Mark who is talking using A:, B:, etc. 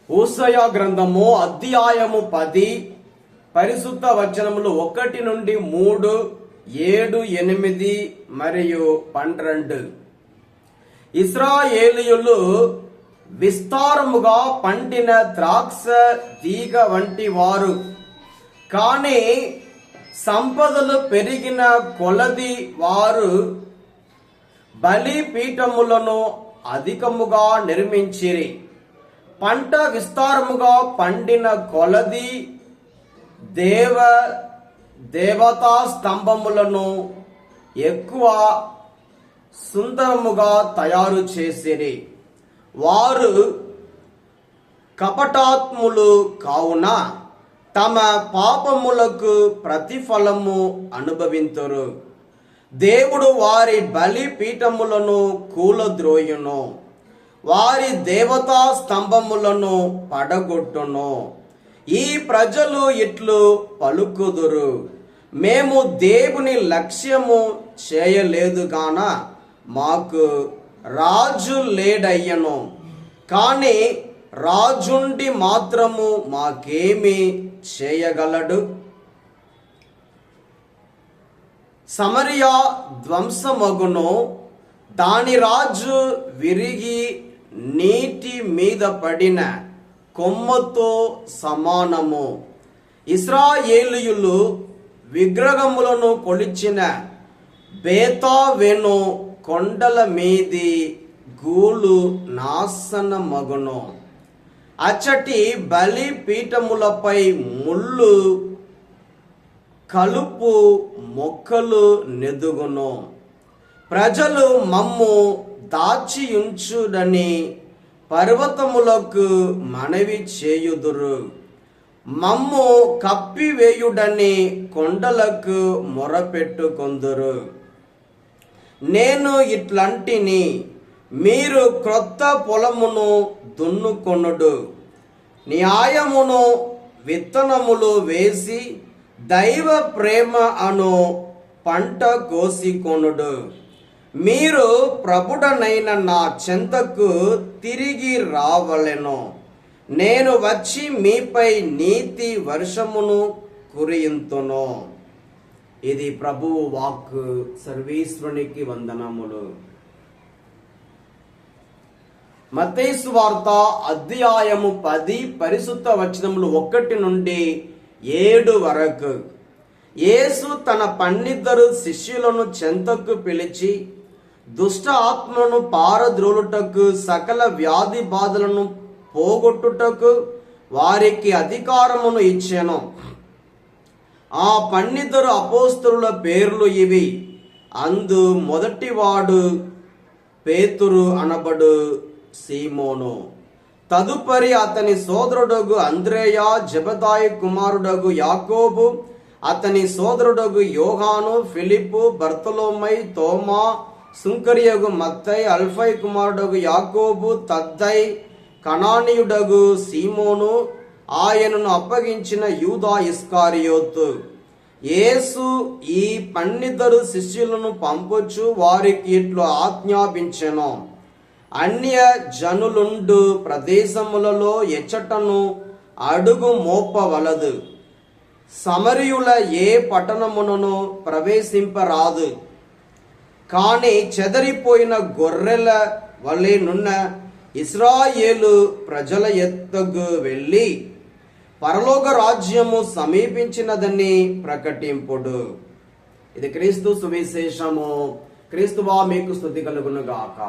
A: హోషేయ గ్రంథము అధ్యాయము 10 పరిశుద్ధ వచనములు 1 నుండి 3, 7, 8 మరియు 12. ఇశ్రాయేలీయులు విస్తారముగా పండిన ద్రాక్ష తీగ వంటి వారు, కానీ సంపదలు పెరిగిన కొలది వారు బలిపీఠములను అధికముగా నిర్మించిరి. పంట విస్తారముగా పండిన కొలది దేవతా స్తంభములను ఎక్కువ సుందరముగా తయారు చేసిరి. వారు కపటాత్ములు కావున తమ పాపములకు ప్రతిఫలము అనుభవింతురు. దేవుడు వారి బలిపీఠములను కూలద్రోయును, వారి దేవతా స్తంభములను పడగొట్టును. ఈ ప్రజలు ఇట్లు పలుకుదురు, మేము దేవుని లక్ష్యము చేయలేదు గాన మాకు రాజు లేడయ్యను. కానీ రాజుండి మాత్రము మాకేమి చేయగలడు? సమరియా ధ్వంసమగును, దాని రాజు విరిగి నీటి మీద పడిన కొమ్మతో సమానము. ఇశ్రాయేలీయులు విగ్రహములను కొలిచిన బేతావెను కొండల మీది గూలు నాశనమగును. అచ్చటి బలిపీఠములపై ముళ్ళు కలుపు మొక్కలు నెదుగును. ప్రజలు మమ్ము దాచియుంచుడని పర్వతములకు మనవి చేయుదురు, మమ్ము కప్పివేయుడని కొండలకు మొరపెట్టుకొందురు. నేను ఇట్లాంటిని, మీరు క్రొత్త పొలమును దున్నుకొనుడు, న్యాయమును విత్తనములు వేసి దైవ ప్రేమ అను పంట కోసికొనుడు. మీరు ప్రభుడనైన నా చెంతకు తిరిగి రావలెను. నేను వచ్చి మీపై నీతి వర్షమును కురియింతును. ఇది ప్రభువు వాక్కు. సర్వేశ్వరునికి వందనములు. మత్తయి సువార్త అధ్యాయము 10 పరిశుద్ధ వచనములు 1 నుండి 7 వరకు. యేసు తన 12 శిష్యులను చెంతకు పిలిచి, దుష్ట ఆత్మలను పారద్రోలుటకు, సకల వ్యాధి బాధలను పోగొట్టుటకు వారికి అధికారమును ఇచ్చెను. ఆ 12 అపోస్తలుల పేర్లు ఇవి. అందు మొదటివాడు పేతురు అనబడు సీమోను, తదుపరి అతని సోదరుడగు అంద్రేయ, జెబెదాయి కుమారుడగు యాకోబు, అతని సోదరుడగు యోహాను, ఫిలిప్పు, బర్తలోమై, తోమా, సుంకరియగు మత్తయి, అల్ఫై కుమారుడగు యాకోబు, తద్దై, కనానీయుడగు సీమోను, ఆయనను అప్పగించిన యూదా ఇస్కారియోతు. యేసు ఈ 12 శిష్యులను పంపుచు వారికి ఇట్లు ఆజ్ఞాపించెను, అన్య జనులుండు ప్రదేశములలో ఎచ్చటను అడుగు మోపవలదు. సమరయుల ఏ పట్టణమును ప్రవేశింపరాదు. కానీ చెదరిపోయిన గొర్రెల వలెనున్న ఇశ్రాయేలు ప్రజల ఎద్దకు వెళ్ళి పరలోక రాజ్యము సమీపించినదని ప్రకటింపుడు. ఇది క్రీస్తు సువిశేషము. క్రీస్తువా మీకు స్తుతి కలుగును గాక.